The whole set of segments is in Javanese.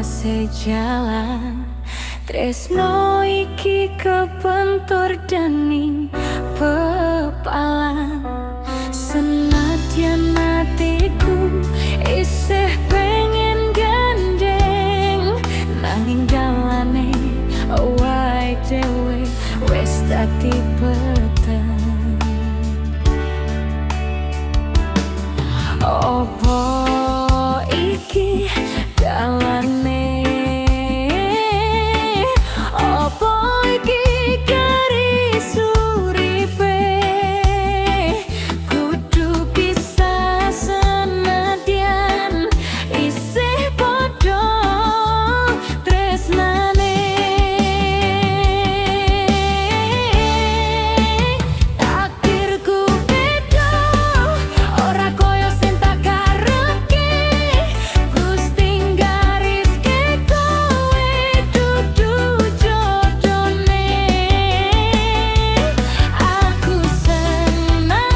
sejalan. Tresno iki kebentur dening pepalan. Senadyan atiku isih pengen gandeng, nanging dalane wae dhewe wis dadi peteng. Opo iki dalane? Opo iki garis uripe? Kudu bisa senadyan isih padha tresnane. Takdirku beda, ora koyo sing tak karepke. Gusti ngariske kowe dudu jodone. Aku senandung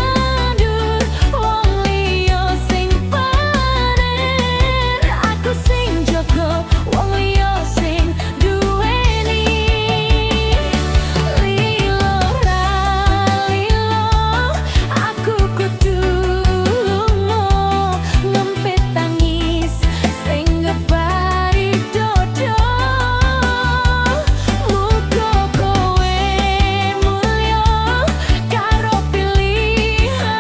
wong liya sing panen. Aku sing jaga wong liya sing duweni. Lilo ra lilo, aku kudu lunga ngempet tangis sing ngebari dodo. Muga kowe mulya karo pilihanmu,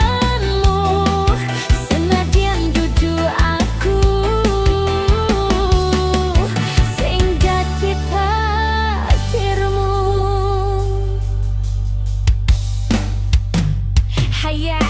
senadyan dudu aku sing dadi takdirmu. Hayat